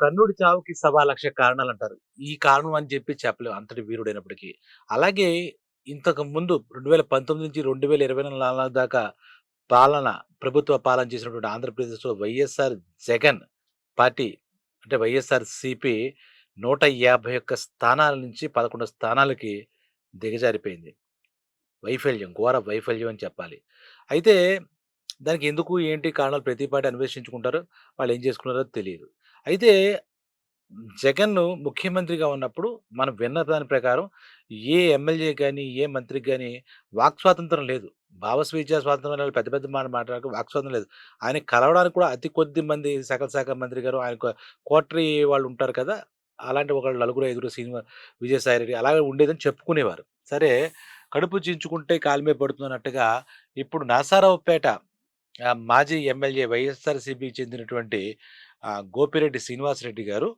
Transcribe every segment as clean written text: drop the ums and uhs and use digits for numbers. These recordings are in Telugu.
కర్ణుడి చావుకి 1,00,000 కారణాలంటారు. ఈ కారణం అని చెప్పి చెప్పలేం అంతటి వీరుడైనప్పటికీ. అలాగే ఇంతకు ముందు 2019 నుంచి 2024 దాకా పాలన ప్రభుత్వ పాలన చేసినటువంటి ఆంధ్రప్రదేశ్‌లో వైఎస్ఆర్ జగన్ పార్టీ అంటే వైఎస్ఆర్‌సీపీ 151 స్థానాల నుంచి 11 స్థానాలకి దిగజారిపోయింది. వైఫల్యం, ఘోర వైఫల్యం అని చెప్పాలి. అయితే దానికి ఎందుకు, ఏంటి కారణాలు ప్రతి పార్టీ అన్వేషించుకుంటారు. వాళ్ళేం చేసుకున్నారో తెలీదు. అయితే జగన్‌ను ముఖ్యమంత్రిగా ఉన్నప్పుడు మనం విన్న దాని ప్రకారం ఏ ఎమ్మెల్యే గాని, ఏ మంత్రికి గాని వాక్ స్వాతంత్రం లేదు. భావ స్వేచ్ఛా స్వాతంత్రం అని పెద్ద పెద్ద మాట మాట్లాడకు వాక్ స్వాతంత్రం లేదు. ఆయనకి కలవడానికి కూడా అతి కొద్ది మంది సకల శాఖ మంత్రి గారు, ఆయన కోటరీ వాళ్ళు ఉంటారు కదా! అలాంటి ఒక నలుగురు, ఐదుగురు విజయసాయిరెడ్డి అలాగే ఉండేదని చెప్పుకునేవారు. సరే కడుపు చించుకుంటే కాలు మీద పడుతుందన్నట్టుగా ఇప్పుడు నరసరావుపేట మాజీ ఎమ్మెల్యే వైఎస్ఆర్‌సీపీకి చెందినటువంటి గోపిరెడ్డి శ్రీనివాసరెడ్డి గారు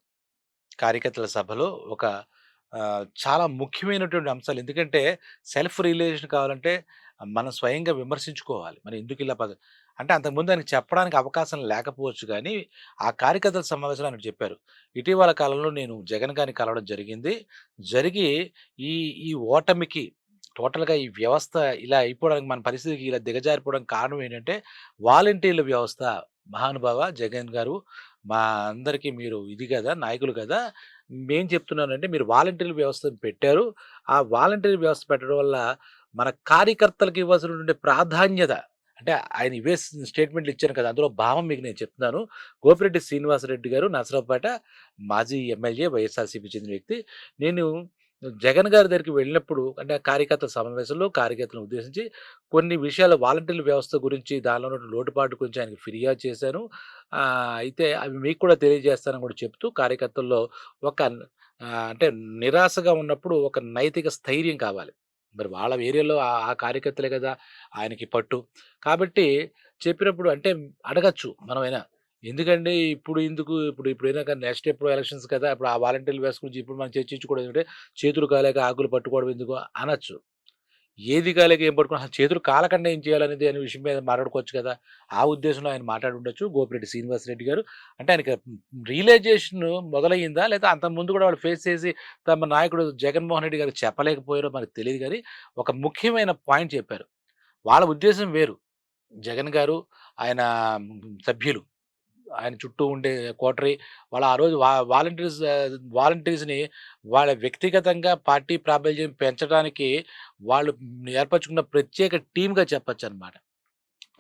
కార్యకర్తల సభలో ఒక చాలా ముఖ్యమైనటువంటి అంశాలు. ఎందుకంటే సెల్ఫ్ రియలైజేషన్ కావాలంటే మనం స్వయంగా విమర్శించుకోవాలి. మనం ఎందుకిలా అంటే అంతకుముందు ఆయనకి చెప్పడానికి అవకాశం లేకపోవచ్చు గానీ, ఆ కార్యకర్తల సమావేశంలో ఆయన చెప్పారు. ఇటీవల కాలంలో నేను జగన్ గారిని కలవడం జరిగింది. జరిగి ఈ ఈ ఓటమికి టోటల్‌గా ఈ వ్యవస్థ ఇలా అయిపోవడానికి మన పరిస్థితికి ఇలా దిగజారిపోవడానికి కారణం ఏంటంటే వాలంటీర్ల వ్యవస్థ. మహానుభావ జగన్ గారు మా అందరికి మీరు ఇది గదా! నాయకులు గదా! మేం చెప్తున్నానంటే మీరు వాలంటీర్ వ్యవస్థను పెట్టారు. ఆ వాలంటీర్ వ్యవస్థ పెట్టడం వల్ల మన కార్యకర్తలకు ఇవ్వాల్సినటువంటి ప్రాధాన్యత అంటే ఆయన ఇవే స్టేట్మెంట్‌లు ఇచ్చాను కదా! అందులో భావం మీకు నేను చెప్తున్నాను. గోపిరెడ్డి శ్రీనివాసరెడ్డి గారు నరసరావుపేట మాజీ ఎమ్మెల్యే వైఎస్ఆర్‌సీపీ చెందిన వ్యక్తి. నేను జగన్ గారి దగ్గరికి వెళ్ళినప్పుడు అంటే కార్యకర్తల సమావేశంలో కార్యకర్తలను ఉద్దేశించి కొన్ని విషయాలు వాలంటీర్ల వ్యవస్థ గురించి దానిలో ఉన్న లోటుపాటు గురించి ఆయనకి ఫిర్యాదు చేశాను. అయితే అవి మీకు కూడా తెలియజేస్తానని కూడా చెప్తూ కార్యకర్తల్లో ఒక అంటే నిరాశగా ఉన్నప్పుడు ఒక నైతిక స్థైర్యం కావాలి. మరి వాళ్ళ ఏరియాలో ఆ కార్యకర్తలే కదా ఆయనకి పట్టు. కాబట్టి చెప్పినప్పుడు అంటే అడగొచ్చు మనమైనా. ఎందుకండి ఇప్పుడు ఎందుకు ఇప్పుడైనా కానీ నెక్స్ట్ ఎప్పుడో ఎలక్షన్స్ కదా! ఇప్పుడు ఆ వాలంటీర్ల వ్యవస్థ గురించి ఇప్పుడు మనం చర్చించుకోవడం ఏంటంటే చేతులు కాలాక ఆకులు పట్టుకోవడం ఎందుకు అనొచ్చు. ఏది కాలేక ఏం పట్టుకుని అసలు చేతులు కాలకుండా ఏం చేయాలనేది అనే విషయం మీద మాట్లాడుకోవచ్చు కదా! ఆ ఉద్దేశంలో ఆయన మాట్లాడుండొచ్చు. గోపిరెడ్డి శ్రీనివాసరెడ్డి గారు. అంటే ఆయనకి రియలైజేషన్ మొదలయ్యిందా? లేదా అంతకుముందు కూడా వాళ్ళు ఫేస్ చేసి తమ నాయకుడు జగన్మోహన్ రెడ్డి గారికి చెప్పలేకపోయారో మనకు తెలీదు గానీ, ఒక ముఖ్యమైన పాయింట్ చెప్పారు. వాళ్ళ ఉద్దేశ్యం వేరు. జగన్ గారు, ఆయన సభ్యులు ఆయన చుట్టూ ఉండే కోటరీ వాళ్ళు ఆ రోజు వాలంటీర్స్‌ని వాళ్ళ వ్యక్తిగతంగా పార్టీ ప్రాబల్యం పెంచడానికి వాళ్ళు ఏర్పరచుకున్న ప్రత్యేక టీమ్‌గా చెప్పొచ్చనమాట.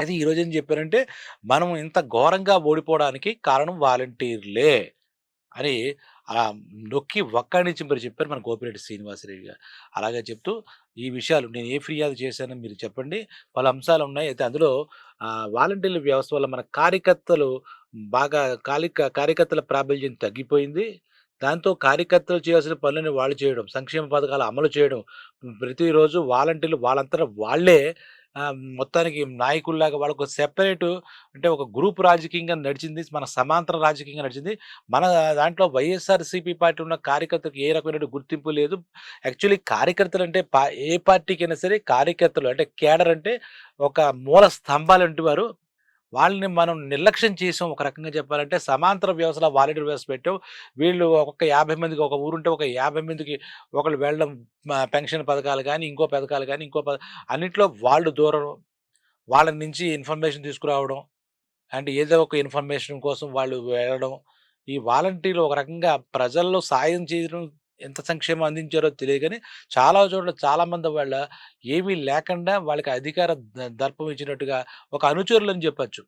అయితే ఈరోజు ఏం చెప్పారంటే, మనం ఇంత ఘోరంగా ఓడిపోవడానికి కారణం వాలంటీర్లే అని నొక్కి వక్కాణించి మరి చెప్పారు మన గోపిరెడ్డి శ్రీనివాసరెడ్డి గారు. అలాగే చెప్తూ ఈ విషయాలు నేను ఏ ఫిర్యాదు చేశానో మీరు చెప్పండి. పలు అంశాలున్నాయి. అయితే అందులో వాలంటీర్ల వ్యవస్థ వల్ల మన కార్యకర్తలు బాగా కార్యకర్తల ప్రాబల్యం తగ్గిపోయింది. దాంతో కార్యకర్తలు చేయాల్సిన పనులని వాళ్ళు చేయడం, సంక్షేమ పథకాలు అమలు చేయడం, ప్రతిరోజు వాలంటీర్లు వాళ్ళంతట వాళ్ళే మొత్తానికి నాయకుల్లాగా వాళ్ళకొక సెపరేటు అంటే ఒక గ్రూప్ రాజకీయంగా నడిచింది. మన సమాంతర రాజకీయంగా నడిచింది. మన దాంట్లో వైఎస్ఆర్‌సీపీ పార్టీ ఉన్న కార్యకర్తలకు ఏ రకమైన గుర్తింపు లేదు. యాక్చువల్లీ కార్యకర్తలంటే ఏ పార్టీకైనా సరే కార్యకర్తలు అంటే కేడర్ అంటే ఒక మూల స్తంభాలంటి వారు. వాళ్ళని మనం నిర్లక్ష్యం చేసాం ఒక రకంగా చెప్పాలంటే. సమాంతర వ్యవస్థలో వాలంటీర్ వ్యవస్థ పెట్టాం. వీళ్ళు ఒక్కొక్క 50 మందికి ఒక ఊరుంటే ఒక 50 మందికి ఒకళ్ళు వెళ్ళడం పెన్షన్ పథకాలు గాని, ఇంకో పథకాలు గాని, అన్నిట్లో వాళ్ళు దూరం. వాళ్ళ నుంచి ఇన్ఫర్మేషన్ తీసుకురావడం. అంటే ఏదో ఒక ఇన్ఫర్మేషన్ కోసం వాళ్ళు వెళ్ళడం. ఈ వాలంటీర్లు ఒక రకంగా ప్రజల్లో సాయం చేయడం ఎంత సంక్షేమం అందించారో తెలియదు గానీ, చాలా చోట్ల చాలామంది ఏమీ లేకుండా వాళ్ళకి అధికార దర్పం ఇచ్చినట్టుగా ఒక అనుచరులని చెప్పొచ్చు.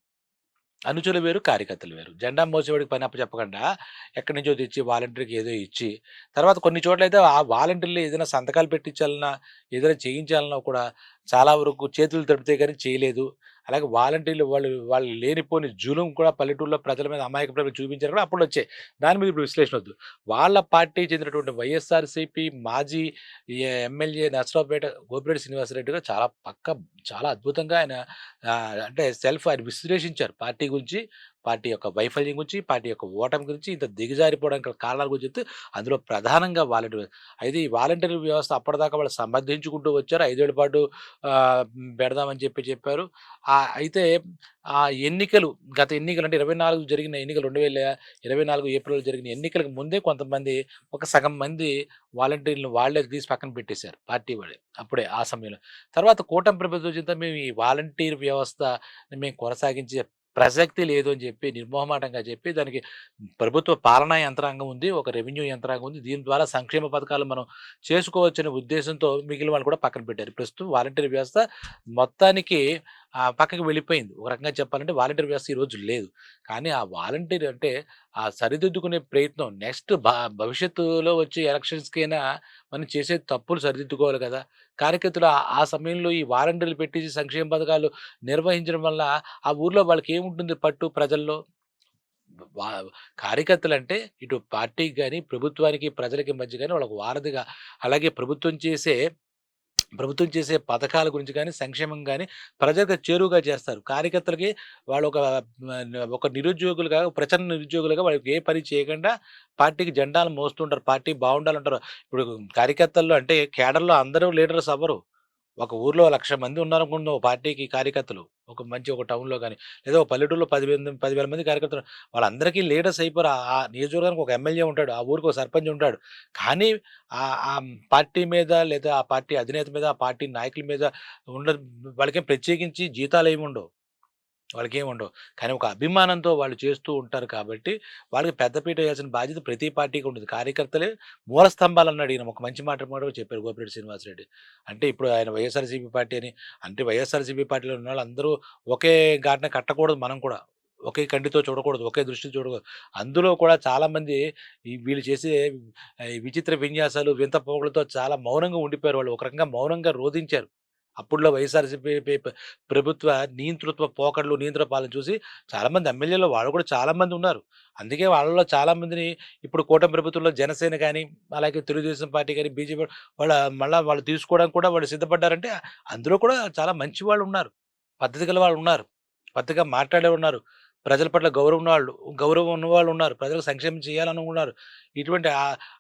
అనుచరులు వేరు, కార్యకర్తలు వేరు. జెండా మోసేవాడికి పని అప్పచెప్పకుండా ఎక్కడి నుంచో తెచ్చి వాలంటీర్‌కి ఏదో ఇచ్చి, తర్వాత కొన్ని చోట్లయితే ఆ వాలంటీర్‌లు ఏదైనా సంతకాలు పెట్టించాలన్నా, ఏదైనా చేయించాలన్నా కూడా చాలా వరకు చేతులు తడిపితే గాని చేయలేదు. అలాగే వాలంటీర్‌లు వాళ్ళు లేనిపోని జులుం కూడా పల్లెటూరులో ప్రజల మీద అమాయకత్వం చూపించారు కూడా అప్పుడొచ్చాయి. దాని మీద ఇప్పుడు విశ్లేషణ వద్దు. వాళ్ళ పార్టీకి చెందినటువంటి వైఎస్ఆర్‌సీపీ మాజీ ఎమ్మెల్యే నరసరావుపేట గోపిరెడ్డి శ్రీనివాసరెడ్డి గారు చాలా అద్భుతంగా ఆయన అంటే ఆయన విశ్లేషించారు పార్టీ గురించి. పార్టీ యొక్క వైఫల్యం గురించి, పార్టీ యొక్క ఓటమి గురించి, ఇంత దిగజారిపోవడానికి గల కారణాల గురించి చెప్తే, అందులో ప్రధానంగా వాలంటీర్ అయితే ఈ వాలంటీర్ వ్యవస్థ అప్పటిదాకా వాళ్ళు సమర్థించుకుంటూ వచ్చారు. 5 ఏళ్ల పాటు పెడదామని చెప్పారు. అయితే ఆ ఎన్నికలు గత ఎన్నికలు అంటే 24 జరిగిన ఎన్నికలు 2024 ఏప్రిల్‌లో జరిగిన ఎన్నికలకు ముందే కొంతమంది ఒక సగం మంది వాలంటీర్‌లను వాళ్ళే తీసి పక్కన పెట్టేశారు పార్టీ వాళ్ళే. అప్పుడే ఆ సమయంలో. తర్వాత కూటమి ప్రభుత్వం వచ్చిన మేము ఈ వాలంటీర్ వ్యవస్థ మేము కొనసాగించే ప్రసక్తి లేదు అని చెప్పి నిర్మొహమాటంగా చెప్పి దానికి ప్రభుత్వ పాలనా యంత్రాంగం ఉంది. ఒక రెవెన్యూ యంత్రాంగం ఉంది. దీని ద్వారా సంక్షేమ పథకాలు మనం చేసుకోవచ్చనే ఉద్దేశంతో మిగిలిన వాళ్ళు కూడా పక్కన పెట్టారు. ప్రస్తుతం వాలంటీర్ వ్యవస్థ మొత్తానికి పక్కకి వెళ్ళిపోయింది. ఒక రకంగా చెప్పాలంటే వాలంటీర్ వ్యవస్థ ఈరోజు లేదు. కానీ ఆ వాలంటీర్ అంటే ఆ సరిదిద్దుకునే ప్రయత్నం నెక్స్ట్ భవిష్యత్తులో వచ్చే ఎలక్షన్స్‌కైనా మనం చేసే తప్పులు సరిదిద్దుకోవాలి కదా! కార్యకర్తలు ఆ సమయంలో ఈ వాలంటీర్‌లు పెట్టేసి సంక్షేమ పథకాలు నిర్వహించడం వల్ల ఆ ఊర్లో వాళ్ళకేముంటుంది పట్టు ప్రజల్లో? వా కార్యకర్తలంటే ఇటు పార్టీకి గాని, ప్రభుత్వానికి, ప్రజలకి మధ్య గాని వాళ్ళకి వారధిగా అలాగే ప్రభుత్వం చేసే పథకాల గురించి గాని, సంక్షేమం గాని ప్రజలకు చేరువగా చేస్తారు. కార్యకర్తలకి వాళ్ళొక ఒక నిరుద్యోగులుగా, ప్రచన్న నిరుద్యోగులుగా వాళ్ళకి ఏ పని చేయకుండా పార్టీకి జెండాలు మోస్తుంటారు. పార్టీ బావుండాలంటారు. ఇప్పుడు కార్యకర్తల్లో అంటే కేడర్‌లో అందరూ లీడర్స్ అవ్వరు. ఒక ఊర్లో 1,00,000 మంది ఉన్నారనుకుందాం ఓ పార్టీకి కార్యకర్తలు. ఒక టౌన్‌లో గాని, లేదా ఒక పల్లెటూరులో 10,000 మంది కార్యకర్తలు. వాళ్ళందరికీ లీడర్స్ అయిపోరు. ఆ నియోజకవర్గానికి ఒక ఎమ్మెల్యే ఉంటాడు. ఆ ఊరికి ఒక సర్పంచ్ ఉంటాడు. కానీ పార్టీ మీద లేదా ఆ పార్టీ అధినేత మీద, ఆ పార్టీ నాయకుల మీద ఉండదు. వాళ్ళకేం ప్రత్యేకించి జీతాలేముండవు. వాళ్ళకేముండవు. కానీ ఒక అభిమానంతో వాళ్ళు చేస్తూ ఉంటారు కాబట్టి, వాళ్ళకి పెద్దపీట వేయాల్సిన బాధ్యత ప్రతి పార్టీకి ఉంటుంది. కార్యకర్తలే మూల స్తంభాలన్నాడు ఈయన. ఒక మంచి మాట కూడా చెప్పారు గోపిరెడ్డి శ్రీనివాసరెడ్డి. అంటే ఇప్పుడు ఆయన వైఎస్ఆర్‌సీపీ పార్టీ అని అంటే వైఎస్ఆర్‌సీపీ పార్టీలో ఉన్నోళ్ళందరూ ఒకే ఘాటున కట్టకూడదు మనం కూడా. ఒకే కంటితో చూడకూడదు. ఒకే దృష్టితో చూడకూడదు. అందులో కూడా చాలామంది వీళ్ళు చేసే ఈ విచిత్ర విన్యాసాలు, వింత పోకడలతో చాలా మౌనంగా ఉండిపోయారు వాళ్ళు. ఒక రకంగా మౌనంగా రోదించారు. అప్పట్లో వైఎస్ఆర్‌సీపీ ప్రభుత్వ నియంతృత్వ పోకడలు, నియంత్రణ పాలన చూసి చాలామంది ఎమ్మెల్యేలు వాళ్ళు కూడా చాలామంది ఉన్నారు. అందుకే వాళ్ళలో చాలామందిని ఇప్పుడు కూటమి ప్రభుత్వంలో జనసేన గాని, అలాగే తెలుగుదేశం పార్టీ గాని, బీజేపీ వాళ్ళ మళ్ళా వాళ్ళు తీసుకోవడానికి కూడా వాళ్ళు సిద్ధపడ్డారంటే అందులో కూడా చాలా మంచి వాళ్ళున్నారు. పద్ధతి గల వాళ్ళున్నారు. పద్ధతిగా మాట్లాడేవాళ్ళున్నారు. ప్రజల పట్ల గౌరవం ఉన్నవాళ్ళున్నారు. ప్రజలకు సంక్షేమం చేయాలని ఉన్నారు. ఇటువంటి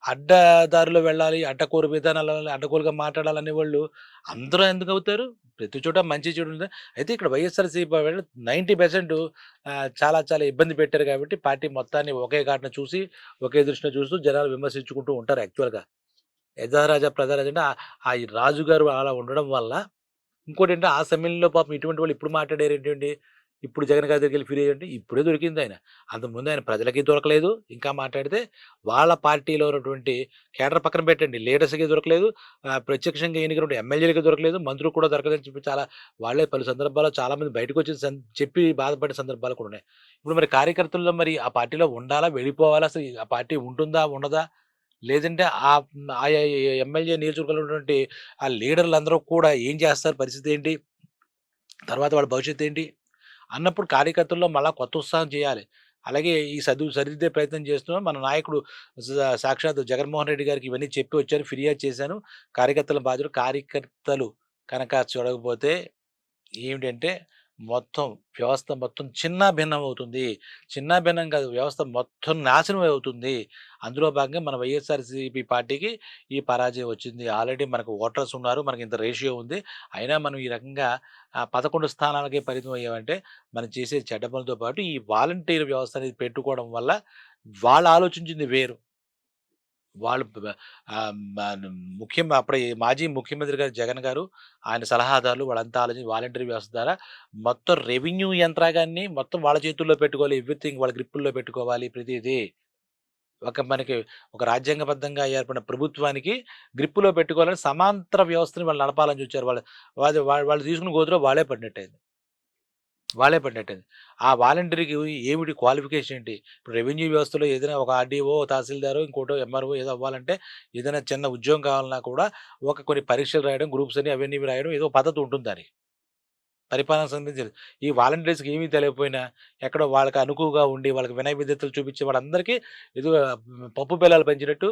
అడ్డదారిలో వెళ్ళాలి, అడ్డకోరు విధానాలు అడ్డగోలుగా మాట్లాడాలనేవాళ్ళు అందరూ ఎందుకవుతారు? ప్రతి చోట మంచి చెడు ఉంది. అయితే ఇక్కడ వైఎస్ఆర్‌సీపీ వాళ్ళు 90% చాలా చాలా ఇబ్బంది పెట్టారు కాబట్టి పార్టీ మొత్తాన్ని ఒకే ఘాటున చూసి, ఒకే దృష్టిలో చూస్తూ జనాలు విమర్శించుకుంటూ ఉంటారు యాక్చువల్‌గా. యథారాజా ప్రజారాజా అంటే ఈ రాజుగారు అలా ఉండడం వల్ల ఇంకోటేంటి ఆ సమయంలో పాపం ఇటువంటి వాళ్ళు ఇప్పుడు మాట్లాడారేంటండి? ఇప్పుడు జగన్ గారి దగ్గరికెళ్ళి ఫిర్యాదు అంటే ఇప్పుడే దొరికిందాయన. అంతకుముందు ఆయన ప్రజలకి దొరకలేదు. ఇంకా మాట్లాడితే వాళ్ళ పార్టీలో ఉన్నటువంటి కేడర్ పక్కన పెట్టండి. లీడర్స్‌కి దొరకలేదు. ప్రత్యక్షంగా ఎన్నికైనటువంటి ఎమ్మెల్యేలకి దొరకలేదు. మంత్రులకు కూడా దొరకలేదని చెప్పి చాలా వాళ్ళే పలు సందర్భాల్లో చాలామంది బయటకొచ్చి చెప్పి బాధపడిన సందర్భాలు కూడా ఉన్నాయి. ఇప్పుడు మరి కార్యకర్తల్లో మరి ఆ పార్టీలో ఉండాలా? వెళ్ళిపోవాలా? అసలు ఆ పార్టీ ఉంటుందా? ఉండదా? లేదంటే ఆయా ఎమ్మెల్యే నియోజకవర్గంలో ఉన్నటువంటి ఆ లీడర్‌లందరూ కూడా ఏం చేస్తారు? పరిస్థితి ఏంటి? తర్వాత వాళ్ళ భవిష్యత్తేంటి? అన్నప్పుడు కార్యకర్తల్లో మళ్ళా కొత్త ఉత్సాహం చేయాలి. అలాగే ఈ సరిదిద్దే ప్రయత్నం చేస్తున్నాం. మన నాయకుడు సాక్షాత్తు జగన్మోహన్ రెడ్డి గారికి ఇవన్నీ చెప్పి వచ్చాను. ఫిర్యాదు చేశాను. కార్యకర్తల బాధ్యత కార్యకర్తలు కనుక చూడకపోతే ఏమిటంటే మొత్తం వ్యవస్థ మొత్తం చిన్నాభిన్నమవుతుంది. చిన్నాభిన్నం కాదు వ్యవస్థ మొత్తం నాశనం అవుతుంది. అందులో భాగంగా మన వైఎస్ఆర్‌సీపీ పార్టీకి ఈ పరాజయం వచ్చింది. ఆల్రెడీ మనకు ఓటర్స్ ఉన్నారు. మనకి ఇంత రేషియో ఉంది. అయినా మనం ఈ రకంగా 11 స్థానాలకే పరిమితం అయ్యామంటే మనం చేసే చెడ్డ పనులతో పాటు ఈ వాలంటీర్ వ్యవస్థ అనేది పెట్టుకోవడం వల్ల వాళ్ళు ఆలోచించింది వేరు. వాళ్ళు అప్పుడు ఈ మాజీ ముఖ్యమంత్రి గారు జగన్ గారు, ఆయన సలహాదారులు వాళ్ళంతా ఆలోచించి వాలంటరీ వ్యవస్థ ద్వారా మొత్తం రెవెన్యూ యంత్రాంగాన్ని మొత్తం వాళ్ళ చేతుల్లో పెట్టుకోవాలి. ఎవ్రీథింగ్ వాళ్ళ గ్రిప్పుల్లో పెట్టుకోవాలి ప్రతీదీ. మనకి ఒక రాజ్యాంగబద్ధంగా ఏర్పడిన ప్రభుత్వానికి గ్రిప్పులో పెట్టుకోవాలని సమాంతర వ్యవస్థని వాళ్ళు నడపాలని చూచారు. వాళ్ళు తీసుకున్న గోతిలో వాళ్ళే పడినట్టయింది. ఆ వాలంటీర్‌కి ఏమిటి క్వాలిఫికేషన్ ఏంటి? ఇప్పుడు రెవెన్యూ వ్యవస్థలో ఏదైనా ఒక ఆర్‌డీఓ, తహసీల్దారో, ఇంకోటో ఎంఆర్‌ఓ ఏదో అవ్వాలంటే ఏదైనా చిన్న ఉద్యోగం కావాలన్నా కూడా కొన్ని పరీక్షలు రాయడం, గ్రూప్స్ అని అవన్నీ ఇవి రాయడం ఏదో పద్ధతి ఉంటుంది దానికి. పరిపాలనకు సంబంధించింది. ఈ వాలంటీర్స్‌కి ఏమీ తెలియకపోయినా ఎక్కడో వాళ్ళకి అనుకువగా ఉండి, వాళ్ళకి వినయ విధేయతలు చూపించి వాళ్ళందరికీ ఏదో పప్పు బెల్లాలు పంచినట్టు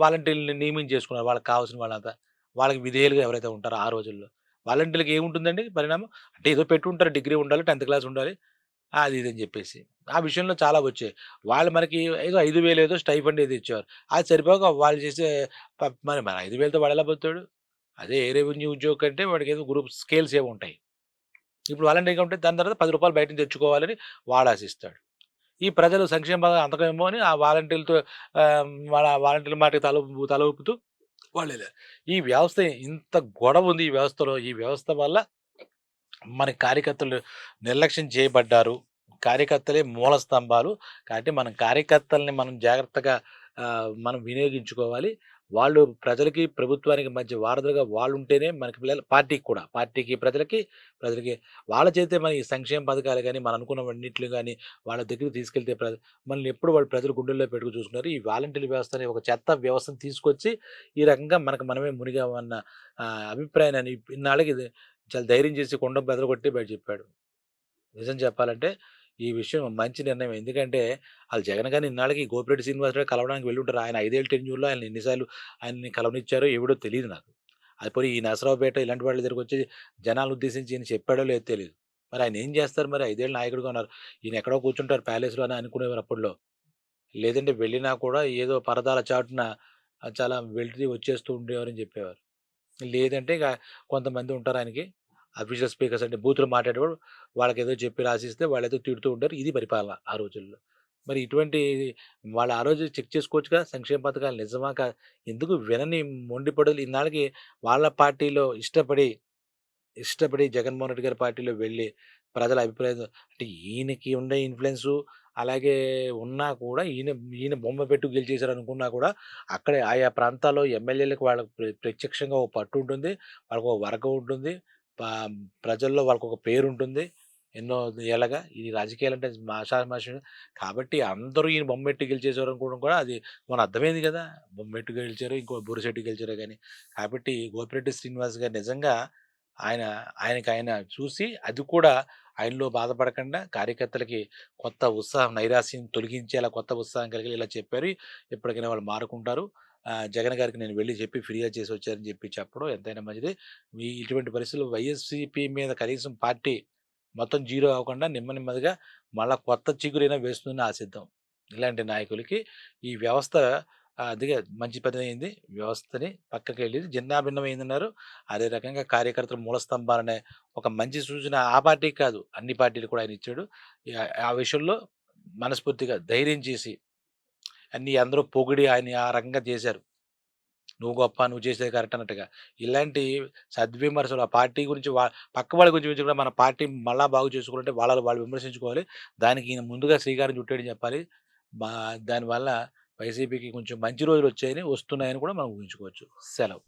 వాలంటీర్‌లని నియమించేసుకున్నారు. వాళ్ళకి కావాల్సిన వాళ్ళంతా. వాళ్ళకి విధేయులుగా ఎవరైతే ఉంటారో ఆ రోజుల్లో. వాలంటీర్‌లకి ఏముంటుందండి పరిణామం? అంటే ఏదో పెట్టుంటారు. డిగ్రీ ఉండాలి, 10థ్ క్లాస్ ఉండాలి. అది ఇది అని జెప్పేసి. ఆ విషయంలో చాలా వచ్చాయి. వాళ్ళు మనకి ఏదో 5,000 ఏదో స్టైఫండ్ ఏదో ఇచ్చేవారు. అది సరిపోక వాళ్ళు చేసే మరి 5,000తో వాడెలా బతుకుతాడు? అదే ఏ రెవెన్యూ ఉద్యోగి కంటే వాడికేదో గ్రూప్ స్కేల్స్ ఏవో ఉంటాయి. ఇప్పుడు వాలంటరీగా ఉంటే దాని తర్వాత రూ. 10 బయట నుంచి తెచ్చుకోవాలని వాడు ఆశిస్తాడు. ఈ ప్రజలు సంక్షేమ పథకం అందకేమో అని ఆ వాలంటీర్లతో వాళ్ళ వాలంటీర్ల మాటకి తల ఊపుతూ వాళ్ళెళ్ళారు. ఈ వ్యవస్థ ఇంత గొడవుంది ఈ వ్యవస్థలో. ఈ వ్యవస్థ వల్ల మన కార్యకర్తలు నిర్లక్ష్యం చేయబడ్డారు. కార్యకర్తలే మూల స్తంభాలు. కాబట్టి మనం కార్యకర్తల్ని మనం జాగ్రత్తగా మనం వినియోగించుకోవాలి. వాళ్ళు ప్రజలకి, ప్రభుత్వానికి మధ్య వారధులుగా వాళ్ళుంటేనే మనకి పార్టీకి కూడా. పార్టీకి, ప్రజలకి, ప్రజలకి వాళ్ళ చేతే మన ఈ సంక్షేమ పథకాలు గాని, మనం అనుకున్నవన్నిట్లు గాని వాళ్ళ దగ్గరికి తీసుకెళ్తే మనల్ని ఎప్పుడు వాళ్ళు ప్రజలు గుండెల్లో పెట్టుకొని చూసుకున్నారు. ఈ వాలంటీర్ వ్యవస్థ అనే ఒక చెత్త వ్యవస్థను తీసుకొచ్చి ఈ రకంగా మనకు మనమే మునిగామన్న అభిప్రాయాన్ని ఇన్నాళ్ళకి చాలా ధైర్యం చేసి కుండ బద్దలుకొట్టి బయట చెప్పాడు. నిజం చెప్పాలంటే ఈ విషయం మంచి నిర్ణయం. ఎందుకంటే ఆళ్ళు జగన్ గారిని ఇన్నాళ్ళకి గోపిరెడ్డి శ్రీనివాసరావు కలవడానికి వెళ్ళుంటారు. ఆయన 5 ఏళ్ల టెన్యూర్‌లో ఆయన ఎన్ని సార్లు ఆయన్ని కలవనిచ్చారో ఎవడో తెలీదు నాకు. అది పోనీ ఈ నరసరావుపేట ఇలాంటి వాళ్ళ దగ్గరికొచ్చి జనాలను ఉద్దేశించి ఈయన చెప్పాడో లేదో తెలీదు. మరి ఆయన ఏం చేస్తారు మరి 5 ఏళ్ల నాయకుడిగా ఉన్నారు. ఈయన ఎక్కడో కూర్చుంటారు ప్యాలెస్‌లో అని అనుకునేవారు అప్పట్లో. లేదంటే వెళ్ళినా కూడా ఏదో పరదాల చాటున చాలా వెళ్లి వచ్చేస్తూ ఉండేవారని చెప్పేవారు. లేదంటే ఇక కొంతమంది ఉంటారు ఆయనకి. అఫీషియల్ స్పీకర్స్ అంటే బూతులు మాట్లాడేవాడు. వాళ్ళకేదో చెప్పి రాసిస్తే వాళ్ళేదో తిడుతూ ఉంటారు. ఇది పరిపాలన ఆ రోజుల్లో. మరి ఇటువంటి వాళ్ళు ఆ రోజు చెక్ చేసుకోవచ్చుగా సంక్షేమ పథకాలు నిజమా ఎందుకు వినని మొండి పడులు ఇన్నాళ్ళకి వాళ్ళ పార్టీలో ఇష్టపడి జగన్మోహన్ రెడ్డి గారి పార్టీలో వెళ్ళి ప్రజల అభిప్రాయం అంటే ఈయనకి ఉండే ఇన్‌ఫ్లూయెన్సు అలాగే ఉన్నా కూడా ఈయన బొమ్మ పెట్టు గెలిచేసారనుకున్నా కూడా అక్కడే ఆయా ప్రాంతాల్లో ఎమ్మెల్యేలకు వాళ్ళకి ప్రత్యక్షంగా ఒక పట్టు ఉంటుంది. వాళ్ళకొక వర్గం ఉంటుంది. పా ప్రజల్లో వాళ్ళకొక పేరుంటుంది. ఎన్నో ఏళ్ళగా ఈ రాజకీయాలంటే ఆషామాషీ కాబట్టి అందరూ ఈయన బొమ్మెట్టి గెలిచేసారనుకోవడం కూడా అది మొన్న అర్థమైంది కదా! బొమ్మెట్టు గెలిచారు. ఇంకో బొరిశెట్టి గెలిచారో గాని. కాబట్టి గోపిరెడ్డి శ్రీనివాస్ గారు నిజంగా ఆయన ఆయనకాయన చూసి అది కూడా ఆయనలో బాధపడకుండా కార్యకర్తలకి కొత్త ఉత్సాహం, నైరాశ్యం తొలగించేలా కొత్త ఉత్సాహం కలిగేలా చెప్పారు. ఇప్పటికైనా వాళ్ళు మారుకుంటారు. జగన్ గారికి నేను వెళ్లి చెప్పి ఫిర్యాదు చేసి వచ్చానని చెప్పి చెప్పడం ఎంతైనా మంచిది. ఇటువంటి పరిస్థితుల్లో వైఎస్‌సీపీ మీద కనీసం పార్టీ మొత్తం జీరో అవ్వకుండా నెమ్మదిగా మళ్ళా కొత్త చిగురైనా వేస్తుందని ఆశిద్దాం. ఇలాంటి నాయకులకి ఈ వ్యవస్థ అదిగే మంచి పనయింది. వ్యవస్థని పక్కకెళ్ళింది. జిన్నాభిన్నమైందన్నారు. అదే రకంగా కార్యకర్తలు మూల స్తంభాలనే ఒక మంచి సూచన ఆ పార్టీకి కాదు, అన్ని పార్టీలకు కూడా ఆయనిచ్చాడు. ఆ విషయంలో మనస్ఫూర్తిగా ధైర్యం చేసి అన్ని అందరూ పొగిడి ఆయన్ని ఆ రకంగా చేశారు. నువ్వు గొప్ప, నువ్వు చేసేది కరెక్ట్ అన్నట్టుగా. ఇలాంటి సద్విమర్శలు ఆ పార్టీ గురించి పక్క వాళ్ళ గురించి కూడా మన పార్టీ మళ్ళా బాగు చేసుకోవాలంటే వాళ్ళు వాళ్ళు విమర్శించుకోవాలి. దానికి ఈయన ముందుగా శ్రీకారం చుట్టాడని చెప్పాలి. దానివల్ల వైసీపీకి కొంచెం మంచి రోజులొచ్చాయని, వస్తున్నాయని కూడా మనం ఊహించుకోవచ్చు. సెలవు.